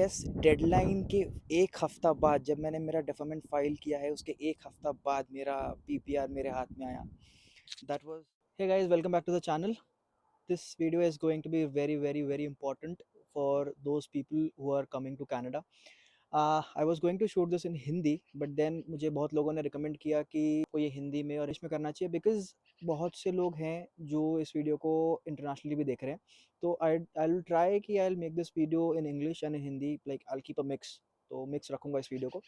Yes, deadline के 1 हफ़्ता बाद जब मैंने मेरा डेफरमेंट फ़ाइल किया है, उसके 1 हफ़्ता बाद मेरा पीपीआर मेरे हाथ में आया। That was hey guys, welcome back to the channel. This video is going to be very, very, very important for those people who are coming to Canada. I was going to shoot this in Hindi, but then मुझे बहुत लोगों ने recommend किया कि को ये हिंदी में और इंग्लिश में करना चाहिए because बहुत से लोग हैं जो इस वीडियो को इंटरनेशनली भी देख रहे हैं। तो I'll try कि I'll make this video in English and in Hindi, like I'll keep a mix. तो मिक्स रखूँगा इस वीडियो को।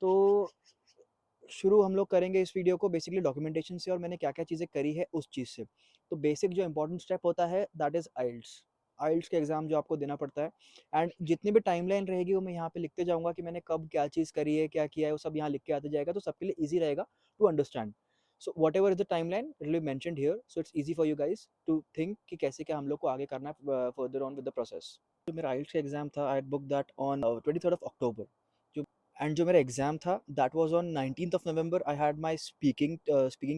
तो शुरू हम लोग करेंगे इस वीडियो को बेसिकली डॉक्यूमेंटेशन से और मैंने क्या-क्या चीज़ें करी है उस चीज़ से। तो बेसिक जो इम्पोर्टेंट स्टेप होता है दैट इज़ आइल्स। आइल्स का एग्ज़ाम जो आपको देना पड़ता है एंड जितनी भी टाइमलाइन रहेगी वो मैं यहाँ पे लिखते जाऊँगा कि मैंने कब क्या चीज़ करी है, क्या किया है, वो सब यहाँ लिख के आते जाएगा तो सबके लिए ईज़ी रहेगा to understand. So whatever is the timeline it will be mentioned here so it's easy for you guys to think कि कैसे क्या हम लोग को आगे करना है further on with the process. जो मेरा आइल्स का एग्ज़ाम था I had booked that on 23rd of October. जो एंड जो मेरा एग्ज़ाम था that was on 19th of November I had my speaking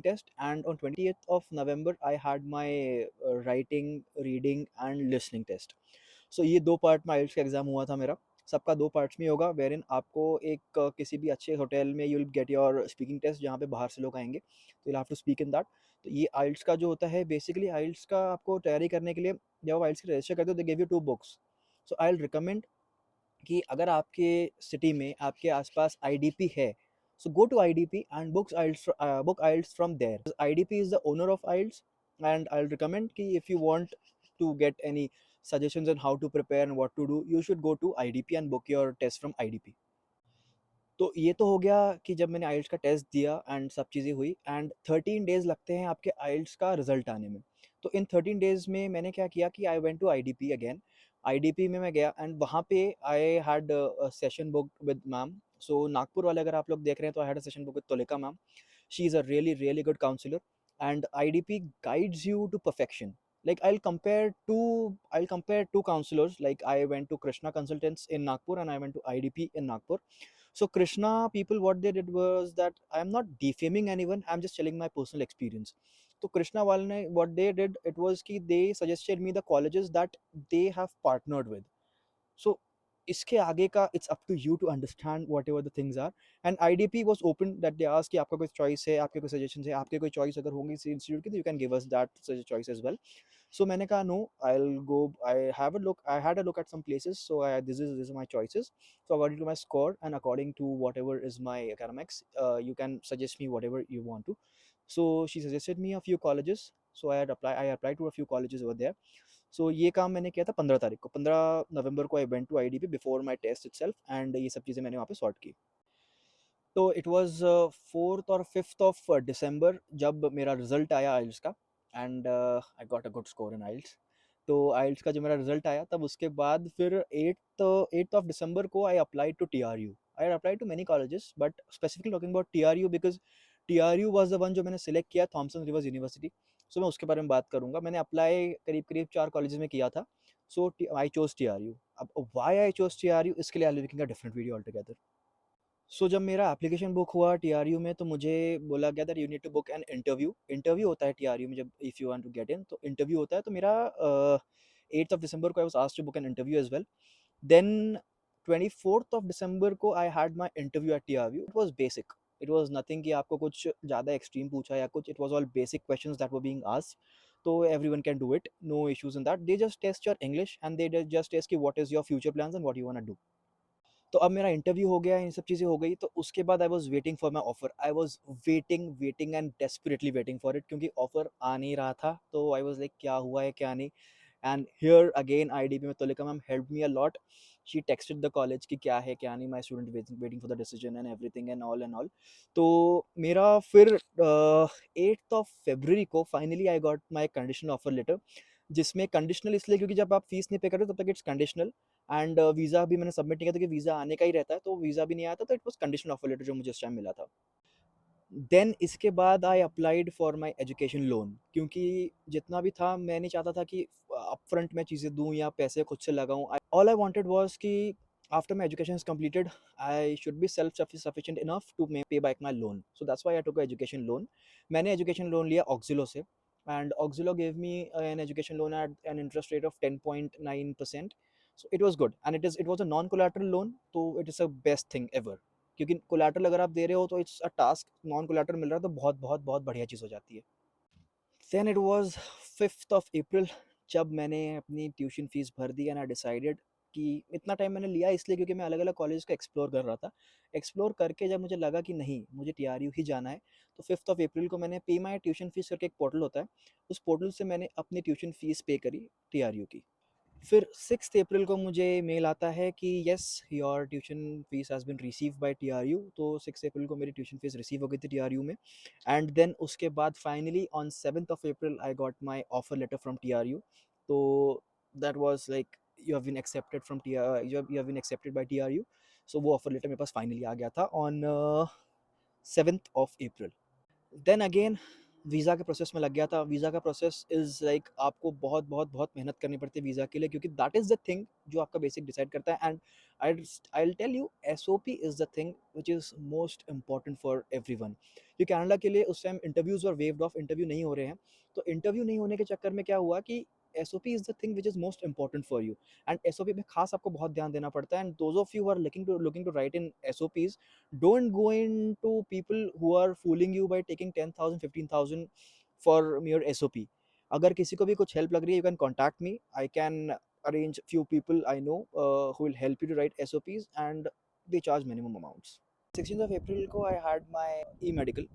test and on 20th of November I had my writing, reading and listening test. So ये 2 part में आइल्स का exam हुआ था मेरा। सबका 2 पार्ट्स में होगा वेयरइन आपको एक किसी भी अच्छे होटल में you will get your speaking test जहाँ पे बाहर से लोग आएँगे, तो you will have to speak in that. तो ये आइल्स का जो होता है बेसिकली आइल्स का आपको तैयारी करने के लिए जब आप आइल्स की रजिस्टर करते हो they give you 2 books. So I will recommend कि अगर आपके सिटी में आपके आसपास आईडीपी है so go to IDP and book IELTS from there. IDP is the owner of IELTS and I will recommend कि if you want to get any suggestions on how to prepare and what to do you should go to IDP and book your test from IDP। तो ये तो हो गया कि जब मैंने आइल्स का टेस्ट दिया एंड सब चीज़ें हुई एंड 13 डेज़ लगते हैं आपके आइल्स का रिजल्ट आने में। तो इन 13 डेज़ में मैंने क्या किया कि I went to IDP again. IDP में मैं गया एंड वहाँ पे I had session book with ma'am. So Nagpur वाले अगर आप लोग देख रहे हैं तो I had a session book with Tulika ma'am. She is a really really good counsellor and IDP guides you to perfection. Like I'll compare two counselors. Like I went to Krishna Consultants in Nagpur and I went to IDP in Nagpur. So Krishna people, what they did was that I am not defaming anyone, I'm just telling my personal experience. So Krishna वाले ने what they did it was कि they suggested me the colleges that they have partnered with. So इसके आगे का it's up to you to understand whatever the things are and IDP was open that they ask कि आपका कोई choice है, आपके कोई सजेशन है, आपके कोई चॉइस अगर होंगी इसी इंस्टीट्यूट की तो you can give us that choice as well. So मैंने कहा no I will go, I had a look at some places so I this is my choices. So according to my score and according to whatever is my academics you can suggest me whatever you want to. So she suggested me a few colleges, so I applied to a few colleges over there. सो ये काम मैंने किया था 15 तारीख को, 15 नवंबर को I went to IDP before my test itself and ये सब चीज़ें मैंने वहाँ पे सॉर्ट की। तो इट वाज 4th और 5th ऑफ दिसंबर जब मेरा रिजल्ट आया आइल्स का and I got a good score in IELTS. तो आइल्स का जब मेरा रिजल्ट आया तब उसके बाद फिर 8th ऑफ दिसंबर को I applied to TRU। I applied to many colleges but specifically talking about TRU because TRU was the one जो मैंने सिलेक्ट किया, थॉमसन रिवर्स यूनिवर्सिटी। सो मैं उसके बारे में बात करूंगा। मैंने अप्लाई करीब करीब 4 कॉलेजेस में किया था। So I chose TRU। अब वाई आई चोज TRU इसके लिए I making a different video all together. So जब मेरा एप्लीकेशन बुक हुआ TRU में तो मुझे बोला गया that you need to book an interview. Interview होता है TRU में जब if you want to get in तो इंटरव्यू होता है। तो मेरा 8th ऑफ दिसंबर को I was asked to book an interview as well. Then 24th of दिसंबर को I had my interview at TRU। It was basic, it was nothing कि आपको कुछ ज़्यादा एक्सट्रीम पूछा या कुछ, it was all basic questions that were being asked. तो everyone can do it, no issues in that. They just test your English and they just test कि what is your future plans and what you want to do. तो अब मेरा interview हो गया, इन सब चीज़ें हो गई, तो उसके बाद I was waiting for my offer. I was waiting and desperately waiting for it क्योंकि ऑफर आ नहीं रहा था। तो आई वाज़ लाइक क्या हुआ है, क्या नहीं। एंड हियर अगेन IDP में Tulika ma'am help me a lot. She texted the college कि क्या है क्या नहीं, my student waiting for the decision and everything and all. तो मेरा फिर 8th ऑफ फरवरी को finally I got my conditional offer letter. जिसमें कंडीशनल इसलिए क्योंकि जब आप फीस नहीं पे करते तब तक इट्स कंडीशनल एंड वीज़ा भी मैंने सबमिट नहीं किया था कि वीज़ा आने का ही रहता है, तो वीज़ा भी नहीं आया था, तो it was conditional offer letter जो मुझे उस टाइम मिला था। देन इसके बाद I applied for my education loan क्योंकि जितना भी था मैं नहीं चाहता था कि अपफ्रंट में चीज़ें दूँ या पैसे खुद से लगाऊँ। ऑल आई वांटेड वाज कि after my education is completed I should be self sufficient enough to pay back my loan. So that's why I took a education loan. मैंने एजुकेशन लोन लिया ऑक्जिलो से and Auxilo gave me an education loan at an interest rate of 10.9%। So it was good and it was a non collateral loan, तो it is a best thing ever, क्योंकि collateral अगर आप दे रहे हो तो it's a task, non collateral मिल रहा है तो बहुत बहुत बहुत बढ़िया चीज़ हो जाती है। Then it was 5th of April जब मैंने अपनी ट्यूशन फीस भर दी एंड आई डिसाइडेड कि इतना टाइम मैंने लिया इसलिए क्योंकि मैं अलग अलग कॉलेज को एक्सप्लोर कर रहा था। एक्सप्लोर करके जब मुझे लगा कि नहीं मुझे टीआरयू ही जाना है, तो 5th ऑफ अप्रैल को मैंने पे माई ट्यूशन फीस करके एक पोर्टल होता है, उस पोर्टल से मैंने अपनी ट्यूशन फीस पे करी टीआरयू की। फिर 6th अप्रैल को मुझे मेल आता है कि yes your tuition fees has been receive by TRU, तो 6 अप्रैल को मेरी ट्यूशन फीस रिसीव हो गई थी टीआरयू में। एंड देन उसके बाद finally on 7th of April I got my offer letter from TRU. तो that was like you have been accepted from T you have been accepted by TRU. So वो offer letter मेरे पास finally आ गया था on 7th of April. Then again visa के process में लग गया था। वीज़ा का प्रोसेस इज़ लाइक आपको बहुत बहुत बहुत मेहनत करनी पड़ती है वीज़ा के लिए, क्योंकि दैट इज़ द थिंग जो आपका बेसिक डिसाइड करता है। And I will tell you SOP is the thing which is most important for everyone. ये कनाडा के लिए उस टाइम इंटरव्यूज़ और वेव्ड ऑफ, इंटरव्यू नहीं हो रहे हैं, तो इंटरव्यू नहीं होने के चक्कर में क्या हुआ कि SOP is the thing which is most important for you. And SOP में खास आपको बहुत ध्यान देना पड़ता है। And those of you are looking to write in SOPs, don't go into people who are fooling you by taking 10,000 15,000 for mere SOP. अगर किसी को भी कुछ हेल्प लग रही है you can contact me, I can arrange few people I know who will help you to write SOPs and they charge minimum amounts. 16th of April को I had my e-medical।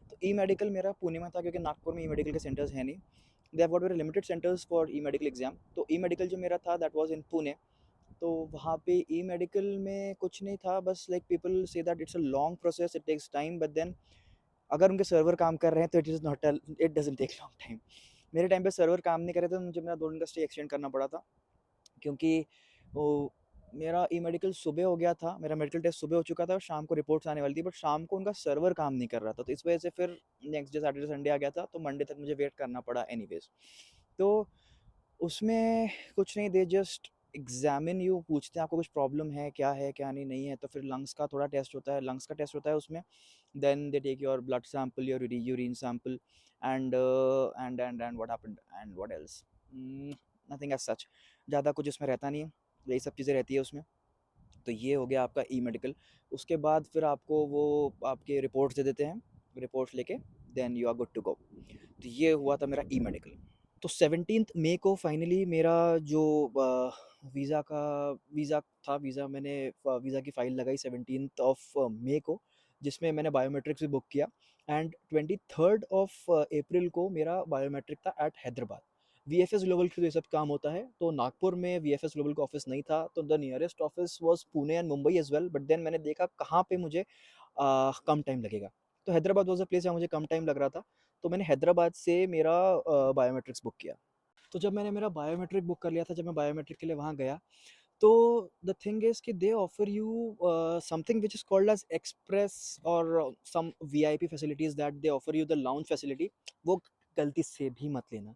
तो e-medical मेरा पुणे में था क्योंकि नागपुर में e-medical के centres हैं नहीं। They have got very limited centres for e-medical exam. तो e-medical जो मेरा था दैट वाज इन पुणे। तो वहाँ पे ई मेडिकल में कुछ नहीं था, बस लाइक पीपल से that it's a long process, it takes time, but then अगर उनके सर्वर काम कर रहे हैं तो it is not, it doesn't take long time. मेरे टाइम पे सर्वर काम नहीं कर रहे थे, तो मुझे मेरा 2 दिन का स्टे एक्सटेंड करना पड़ा था, क्योंकि वो मेरा ई मेडिकल सुबह हो गया था, मेरा मेडिकल टेस्ट सुबह हो चुका था और शाम को रिपोर्ट्स आने वाली थी, बट शाम को उनका सर्वर काम नहीं कर रहा था, तो इस वजह से फिर नेक्स्ट डे सैटरडे संडे आ गया था, तो मंडे तक मुझे वेट करना पड़ा एनीवेज। तो उसमें कुछ नहीं, दे जस्ट एग्जामिन यू, पूछते हैं आपको कुछ प्रॉब्लम है क्या नहीं नहीं है, तो फिर लंग्स का थोड़ा टेस्ट होता है, लंग्स का टेस्ट होता है उसमें। Then they take your blood sample, your urine sample, and what happened and what else, nothing as such, ज़्यादा कुछ इसमें रहता नहीं है, यही सब चीज़ें रहती है उसमें। तो ये हो गया आपका ई मेडिकल। उसके बाद फिर आपको वो आपके रिपोर्ट्स दे देते हैं, रिपोर्ट्स लेके then you are good to go. तो ये हुआ था मेरा ई मेडिकल। तो 17th मई को फाइनली मेरा जो वीज़ा था, वीज़ा की फ़ाइल लगाई 17th ऑफ मई को, जिसमें मैंने बायोमेट्रिक्स भी बुक किया। एंड 23rd ऑफ अप्रैल को मेरा बायोमेट्रिक था एट हैदराबाद। वीएफएस ग्लोबल के ये सब काम होता है, तो नागपुर में वीएफएस ग्लोबल का ऑफिस नहीं था, तो the nearest office was Pune and Mumbai as well, but then मैंने देखा कहाँ पे मुझे कम टाइम लगेगा, तो हैदराबाद वाज अ प्लेस जहाँ मुझे कम टाइम लग रहा था, तो मैंने हैदराबाद से मेरा बायोमेट्रिक्स बुक किया। तो जब मैंने मेरा बायोमेट्रिक बुक कर लिया था, जब मैं बायोमेट्रिक के लिए वहाँ गया, तो द थिंग इज़ कि they offer you something which is called as express और some VIP facilities that they offer you the lounge facility. वो गलती से भी मत लेना,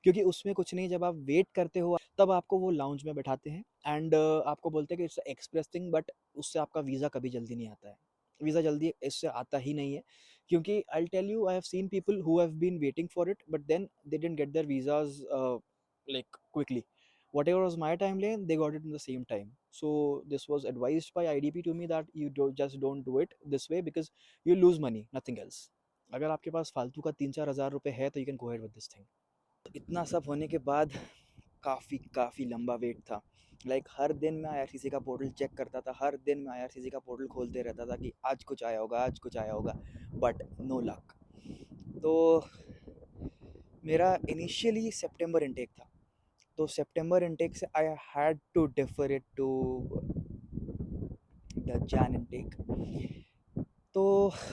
क्योंकि उसमें कुछ नहीं, जब आप वेट करते हो तब आपको वो लाउंज में बैठाते हैं एंड आपको बोलते हैं कि इट्स एक्सप्रेस थिंग, बट उससे आपका वीज़ा कभी जल्दी नहीं आता है, वीज़ा जल्दी इससे आता ही नहीं है। क्योंकि I tell you, I have seen people who have been waiting for it but then they didn't get their visas like quickly. Whatever was my timeline, they got it in the same time. So this was advised by IDP to me that you just don't do it this way because you lose money, nothing else. अगर आपके पास फालतू का 3-4 हज़ार रुपये है तो you can go ahead with this thing। इतना सब होने के बाद काफ़ी लंबा वेट था। लाइक हर दिन मैं आईआरसीसी का पोर्टल चेक करता था, हर दिन मैं आईआरसीसी का पोर्टल खोलते रहता था कि आज कुछ आया होगा, आज कुछ आया होगा, बट नो लक। तो मेरा इनिशियली सितंबर इनटेक था, तो सितंबर इनटेक से I had to defer it to the Jan intake. तो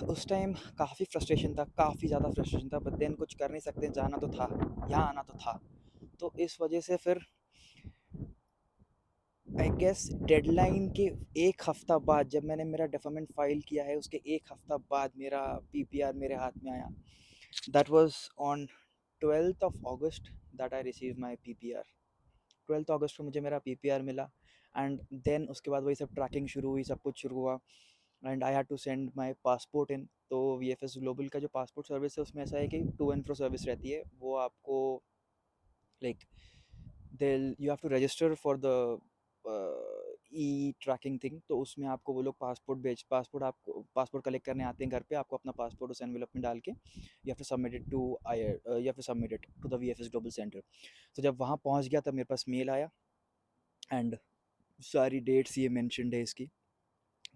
उस टाइम काफ़ी फ्रस्ट्रेशन था, काफ़ी ज़्यादा फ्रस्ट्रेशन था, बट देन कुछ कर नहीं सकते, जाना तो था, यहाँ आना तो था। तो इस वजह से फिर आई गेस डेडलाइन के एक हफ़्ता बाद, जब मैंने मेरा डेफरमेंट फ़ाइल किया है उसके एक हफ़्ता बाद मेरा पीपीआर मेरे हाथ में आया। That was on 12th of August that I receive my PPR. 12th अगस्त को मुझे मेरा पीपीआर मिला एंड देन उसके बाद वही सब ट्रैकिंग शुरू हुई, सब कुछ शुरू हुआ and I had to send my passport in. तो वीएफएस ग्लोबल का जो पासपोर्ट सर्विस है उसमें ऐसा है कि टू एंड फ्रो सर्विस रहती है, वो आपको like they'll you have to register for the e tracking thing, तो उसमें आपको वो लोग पासपोर्ट कलेक्ट करने आते हैं घर पे, आपको अपना पासपोर्ट उस एनवेलप में डाल के you have to submit it to the VFS Global centre. तो जब वहाँ पहुँच गया तब मेरे पास मेल आया, एंड सारी डेट्स ये मेंशन्ड है इसकी,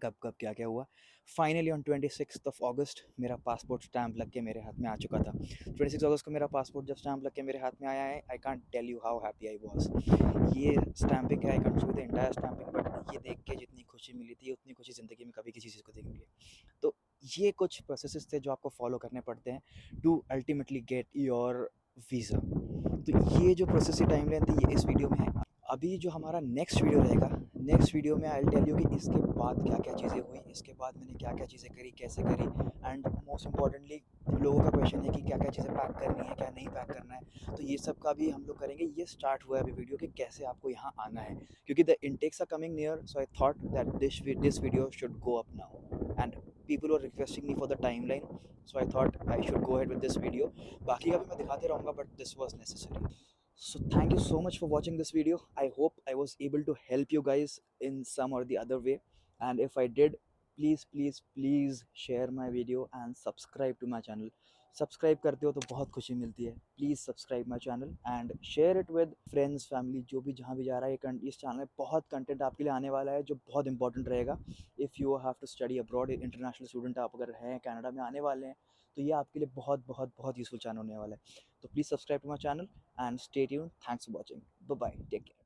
कब कब क्या क्या हुआ। फाइनली ऑन 26 मेरा पासपोर्ट स्टैम्प लग के मेरे हाथ में आ चुका था। 26 को मेरा पासपोर्ट जब स्टैम्प लग के मेरे हाथ में आया है, I can't tell you how happy I was. ये स्टैम्पिंग है, I can't show the entire stamping, but ये देख के जितनी खुशी मिली थी उतनी खुशी ज़िंदगी में कभी किसी चीज़ को नहीं मिली है। तो ये कुछ प्रोसेसेस थे जो आपको फॉलो करने पड़ते हैं to ultimately get your visa. तो ये जो प्रोसेस की टाइमलाइन थी ये इस वीडियो में है। अभी जो हमारा नेक्स्ट वीडियो रहेगा, नेक्स्ट वीडियो में आई विल टेल यू कि इसके बाद क्या क्या चीज़ें हुई, इसके बाद मैंने क्या क्या चीज़ें करी, कैसे करी, एंड मोस्ट इम्पॉर्टेंटली लोगों का क्वेश्चन है कि क्या क्या चीज़ें पैक करनी है, क्या नहीं पैक करना है, तो ये सब का भी हम लोग करेंगे। ये स्टार्ट हुआ है अभी वीडियो कि कैसे आपको यहाँ आना है, क्योंकि the intakes are coming near, so I thought that this video should go up now, and people were requesting me for the timeline, so I thought I should go ahead with this video. बाकी का भी मैं दिखाते रहूँगा, but this was necessary. So thank you so much for watching this video. I hope I was able to help you guys in some or the other way, and if I did, please share my video and subscribe to my channel. Subscribe करते हो तो बहुत खुशी मिलती है। Please subscribe my channel and share it with friends, family, जो भी जहाँ भी जा रहा है। इस चैनल में बहुत कंटेंट आपके लिए आने वाला है जो बहुत इंपॉर्टेंट रहेगा। If you have to study abroad, international student आप अगर हैं, कनाडा में आने वाले हैं, तो ये आपके लिए बहुत बहुत बहुत यूजफुल चैनल होने वाला है। तो please subscribe to my channel and stay tuned. Thanks for watching. Bye bye. Take care.